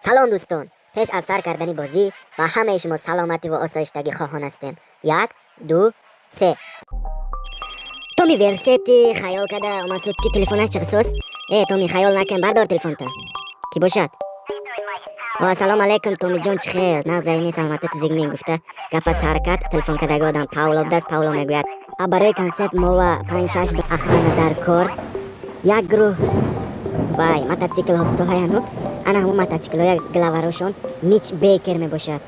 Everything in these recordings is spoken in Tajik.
салом дӯстон, пеш аз сар кардани бозӣ ба ҳамаи шумо саломативу осоиштагӣ хоҳон ҳастем. 1, 2, 3. Томи версети хаёл карда омад суд ки телефонаш чӣ қисос? Томи хаёл накун, бардор телефонта. Ки бошад? Ассалому алайкум Томи ҷон, чӣ хел? Нағзаи саломатати зигмин гуфта гапа сар кард. Телефон кардаги одам Пауло будаст. Пауло мегӯяд: барои консерт мо ва 5-6 охрана дар кор. Як гурӯҳ вай мотоциклҳо стояну ана ҳамон мотоциклҳои главарошон Мич Бейкер мебошад.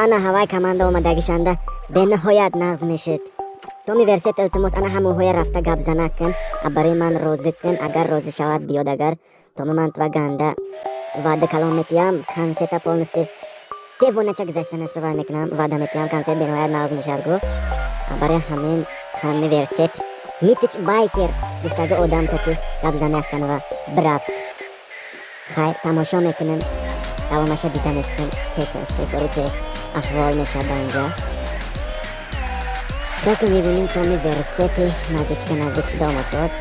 Ана ҳавай команда омадагишанда бениҳоят нағз мешед. Томи версет илтимос ана ҳамоҳоя рафта гап зана кун, барои ман розӣ кун. Агар розӣ шавад биёд. Агар Томи ман тва ганда ваъда калом метиҳам консерта полности девонача гузашта насбивай мекунам. ваъда метиҳам консерт бениҳоят нағз мешавад. Гуфт барои ҳамин Томи версет Митич Байкер гуфтаги одам ки гап зана кун ва бирафт. хайр, тамошо мекунем. давомаша дида нестем. Секориси аҳвол мешад ба инҷа. ки мебинем Томи версети наздик шуда омадааст.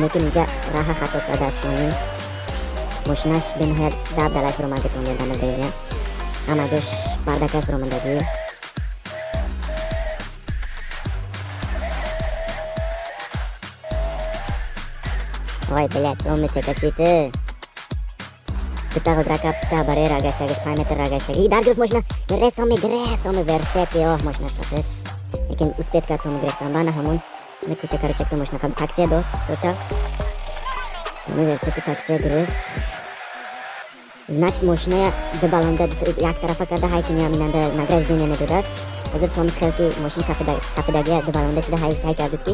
лекин инҷа раҳа хато кардааст. Томи мошинаш бениҳоят дабдалаш фуромади. Томи дана бея ҳама ҷош бардакаш фуромадагӣ. Ой, блядь, Томи чекаситы. Тута гудракапта баре рагаштагиш 5 метр рагаштаги. Дар ҷост машина грес Томи версети машина шатед. Лекин успет кард Томи грефтан бана ҳамон куча каручакта машина қабл такси дод. Соша Томи версети такси грефт. Значит машина до баланда як тарафа карда ҳайки меаминанда награждение медодад. ҳозир Томи хелки машина капидаги до баланда шуда ҳай кардуд ки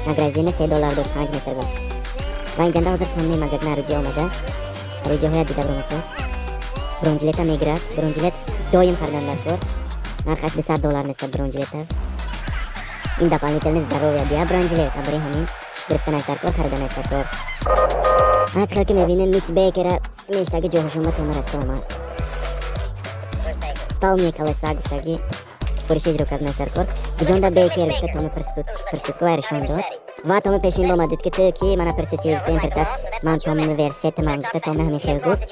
награждение $3 дод 5 метр ба. ва инҷанда ҳозир Томи магазин аруҷи омада. аруҷиҳоя дида бромасоз. бронҷилета мегирад. бронҷилет доим хардан дар кор. нархаш $200 мешавад бронҷилета. ин дополнительный здоровье бия бронҷилет. барои ҳамин гирифтанаш дар кор, хариданаш дар кор. ач хел ки мебинем Мич Бейкера мештаги ҷоҳушума Томи раста омад. сталния колеса гуфтаги сипориши иҷро карданаш дар кор. Ҷонда Бейкер гуфта Томи пирстукова решон дод. ва Томи пешин омадид ки ту ки мана персисивтем персат ман Томи версети ман гуфта Томи ҳамин хел гуфт.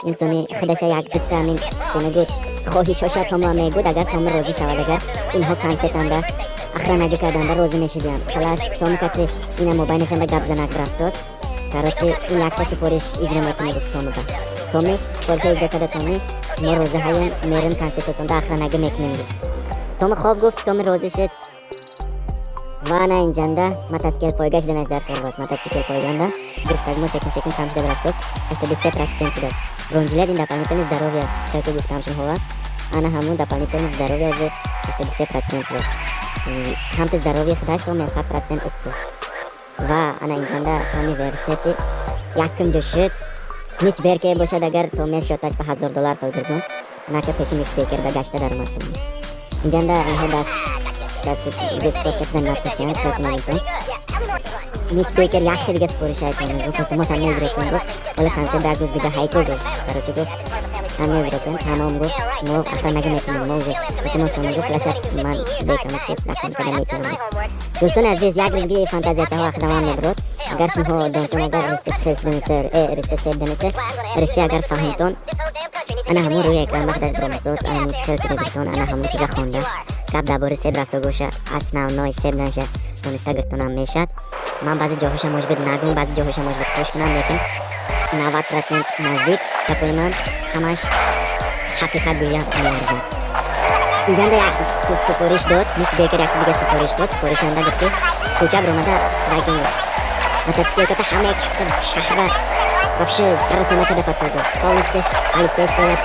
инсони худаша як душта ҳамин мегӯд хоҳишоша Томиро мегӯд. агар Томи розӣ шавад, агар инҳо консертанда ахранаҷӯ карданда розӣ мешудиям. халас Томи кати ина мобайнашанда гап занак рафсос. короче ин якта сипориш иҷро метони гуфт Томи ба. Томи сипориша иҷро карда Томи мо розӣ ҳаем мерим консертотонда ахранагӣ мекунем гуфт. Томи хоб гуфт. Томи розӣ шуд. ва ана инҷанда мотоцикл пойгаш денаш дар кор бос. мотоцикл пойганда гирифтаги мо секин камшида рафсос. 83% шудааст. бронҷилет ин дополнительный здоровье ки гуфтам шумоҳо. ана ҳамун дополнительный здоровье уже 83% шудааст. ҳамти здоровье худаш Томи 100% исту. ва ана инҷанда Томи версети якум ҷо шуд. Мич Бейкер бошад. агар Томи шоташ ба $1000 пойгирзон нака пеши Мич Бейкер ба гашта дар омад. инҷанда инҳо даст Мич Бейкер якта дига сипориш ай Томи гуфт. мо ҳам меизро кун гуфт. вале консерт дар гуфт дига ҳайко гуфт. короче гуфт ҳам меизро кун. тамом гуфт. мо ахранагӣ метунем. мо уже илтимос Томи гуфт лашад ман бекам ки сахтам када метунам. дӯстони азиз, як рӯзги фантазиячаҳо ақдамам мебурод. агар шумоҳо донтон, агар ристи агар фаҳмтон, ана ҳамон рӯи экран махдаш бромасоз. ана Мич хел гирифтон. ана ҳамон чиза хонда гап дар бори себ рафсо гоша основной себ наша дониста гирифтонам мешад. ман баъзи ҷоҳоша можбид нагум, баъзи ҷоҳоша можбид хуш кунам, лекин 90% наздик гапои ман ҳамаш ҳақиқат гӯям меарзад. инҷанда як сипориш дод. Мич Бейкер як дига сипориш дод. сипоришанда гуфт ки кӯча биромада байкин мотоциклката ҳамаи кишта шаҳра вообще саросима када патагод. полностью полицейская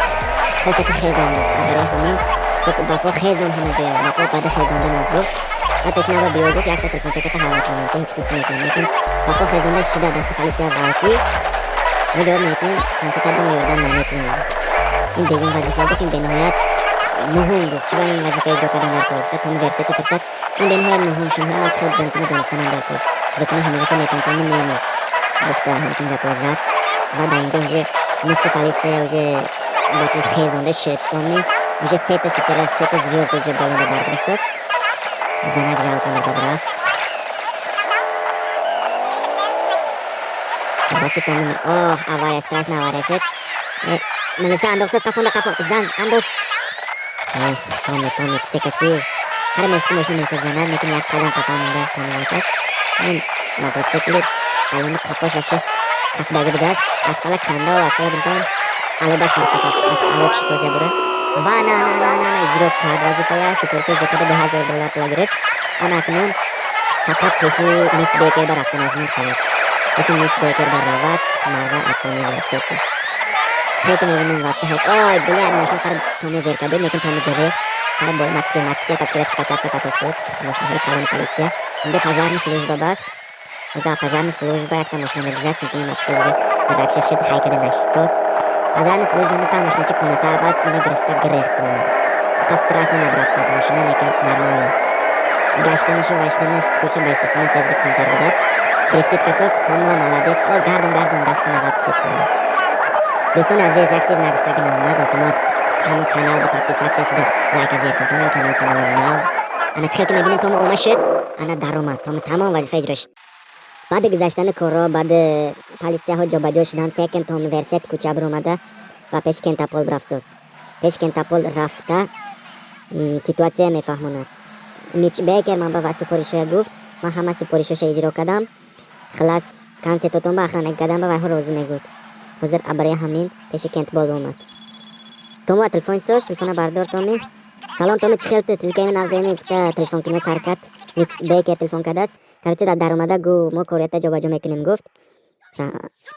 хотати хезон. барои ҳамин бапо хезон ҳама ҷоя. бапо баъди хезонда нагуфт. ва пешмава биё гуфт якта телефончаката ҳавла кунам. ҳеҷ кичи мекунам. лекин бапо хезонда шуда дасти полиция валки ҷавоб метиҳем. консертада мо ёрдам наметиҳем. ин дегин вазифа буд. ин бениҳоят муҳим буд. чӣ ба ин вазифа иҷро кардан дар кор? Томи версети персад ин бениҳоят муҳим шуд. ҳама хел донтони донистанам дар кор. дутони ҳамака метон Томи немо гуфта ҳамчун гапо зад. ва дар инҷа уже нисфи полиция уже бапо хезонда шуд. Томи уже сета сипора сета звёзда уже балонда дар гирифтост. занак жалкам рафт. Баси Томи авария, страшная авария шуд. Melisa андохсоз қафонда қафон зан андох Томи секаси ҳар мешки мошина меса занад лекин як қадам қафон монда Томи ватад ин мотоцикли алони қафош вачи қафдаги будааст асқала кандау асқала бинтон алобаш мастасас алоб созя бура ва на иҷро кард вазифая супориши иҷро карда $10,000 пула гирифт ана акнун фақат пеши мич бекер ба рафта нажмуд халос пеши мич бекер ба равад марда атони версети хеле мебинем вообще ҳол ой бля мошина қара Томи зер карда лекин Томи гирифт қара бо матчке качатка катофтуд мошинаҳои калони политсия инҷа пожарни служба бас оза пожарни служба якта мошина мегузад чунки ин матчке уже ракша шуд ҳай карда нашисоз пожарни служба неса мошиначи кунатар бас ина гирифта гирехт ҳата страшно набрафсоз мошина лекин нормально гаштанишу ваштаниш скоша башташтаниш язги кунтар будааст гирифтид касос Томи ва молодес о гардон даст кунават шуд дӯстони азиз як чиз нагуфтаги наомад илтимос ҳамон каналда подписатсия шуда лайка зер кунтон ин канали нав ана чӣ хел ки мебинем Томи омад шуд ана даромад Томи тамом вазифа иҷро шуд баъди гузаштани корро баъди политсияҳо ҷобаҷо шудан секен Томи версет кӯча биромада ва пеши Кентапол брафсоз пеши Кентапол рафта ситуатсия мефаҳмонад мич бекер ман ба ва супоришоя гуфт ман ҳама супоришоша иҷро кардам халас консертотон ба охранагӣ кардам ба вайҳо розӣ мегуфт ҳозир абарои ҳамин пеши Кентапол омад Томи ва телефони соз телефона бардор Томи салом Томи чӣ хел тизикаи навзаеми гуфта телефон кина саркат мич бекер телефон кардааст короче даромада гу мо корията ҷобаҷо мекунем гуфт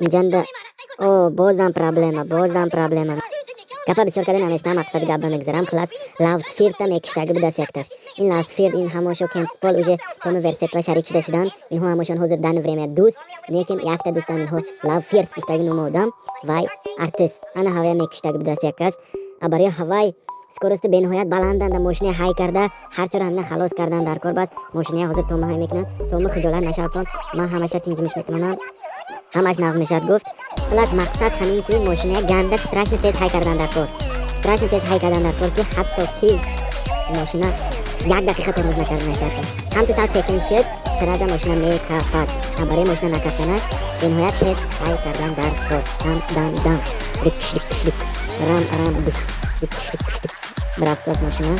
инҷанда о бозам проблема гапа бисёр карда намештам мақсади гапба мегзарам халас лаусфирта мекиштаги будааст якташ ин лаусфирт ин ҳамошо Кентапол уже Томи версет ва шарик шуда шудан инҳо ҳамошон ҳозир дани время дӯст лекин якта дӯстам инҳо лаусфирт гуфтаги номи одам вай артист ана ҳавая мекиштаги будааст як кас абарои ҳавай скорости бениҳоят баланданда мошина ҳай карда ҳарчора ҳамина халос кардан дар кор бас мошинаи ҳозир Томи ҳай мекунад Томи хиҷолат нашавтон ман ҳамаша тинҷимиш метавонам ҳамаш нағз мешавад гуфт халас мақсад ҳамин ки мошинаи ганда страшно тез ҳай кардан дар кор ки ҳатто ки мошина як дақиқа тормоз накард ҳам ки сал секунд шуд сраза мошина мекафад барои мошина накафтанаш бениҳоят тез ҳай кардан дар кор дам рам брафсоз мошина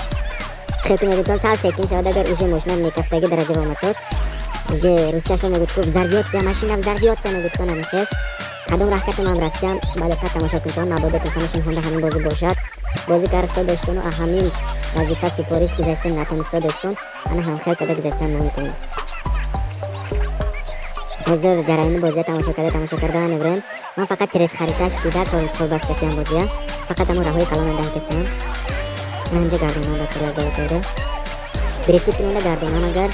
хеле ки мегӯтон сал секунд шавад агар уже мошина мекафтаги дараҷа вомасод уже русчашо мегӯт гуфт машина взорвётся мегӯтон амихел кадом раҳкати ман рафтам ба диққат тамошо кунтон мабодо телефонашон ҳонда ҳамин бозӣ бошад бозӣ карсо доштону ҳамин вазифа супориш гузаштон натонисто доштон ана ҳам хел када гузаштан мумкин ҳозир ҷараёни бозия тамошо карда мебурем ман фақат через хариташ дида колбаскасиам бозия фақат ҳамон раҳои калонандаҳ касиам анҷа гардонанда карда гирифти кунанда гардонам агар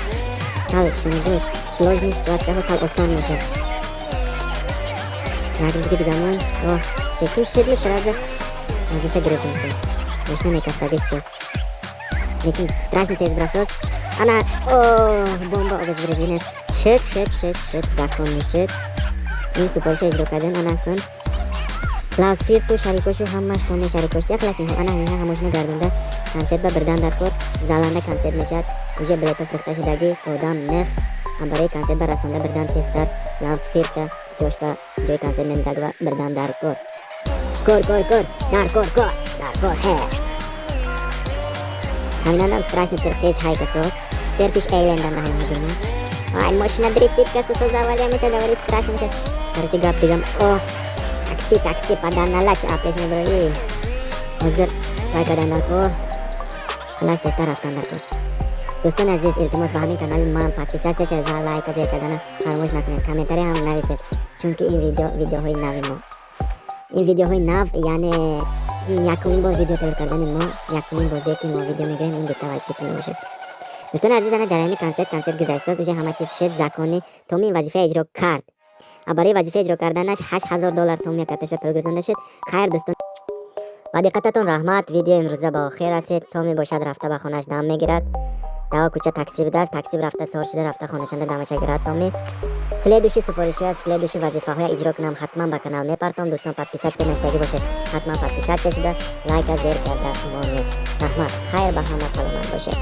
сал сложни ситуатсияҳо сал осон мешад нагрузки диgamon секунд шидли сразу азиша гирифтимся мошина мекафтаги сос лекин страшно тез брафсоз ана бомба обезврежения шуд законни шуд ин супориша иҷро кардем ана кун лаусфирту шарикошу ҳамаш Томи шарикош яхлас инҳо ана ҳамиҳа ҳамошина гардонда консерт ба бирдан дар кор заланда консерт мешад уже билето фурӯхта шудаги одам нех барои консерт ба расонда бирдан тезтар лаусфирта ҷош ба ҷои консерт мемедаг ва бирдан дар кор дар кор ҳаминандам страшно тез ҳай касос терпиш эйлендам даҳем ҳазина ай мошина дрифтит каса созавалия мешад авари страшно мешад короче гап дигам такси паданалач апеш меброи ҳозир вай кадан дар кор халас тезтар рафтан дар кор дӯстони азиз илтимос ба ҳамин канали ман подписатсия шавед ва лайка зер карданам фаромӯш накунед комментария ҳам нависед чунки ин видеоҳои нави мо ин видеоҳои нав яъне якумин бор видео тайёр кардани мо якумин бозие ки мо видео мегирем ин бетавассити мебошад дӯстони азиз ана ҷараёни консерт гузаштсоз уже ҳама чиз шуд законӣ Томи ин вазифа иҷро кард барои вазифа иҷро карданаш $8,000 Томи кардаш ба пул гузонда шуд хайр дӯстон ба диққататон раҳмат видео имрӯза ба охир расид Томи бошад рафта ба хонаш дам мегирад дава кӯча такси будааст такси рафта сор шуда рафта хонашанда дамаша гирад Томи следующий супоришоя следующий вазифаҳоя иҷро кунам ҳатман ба канал мепартом дӯстон подписатсия наштаги бошед ҳатман подписатсия шуда лайка зер карда монед раҳмат хайр ба ҳама саломат бошед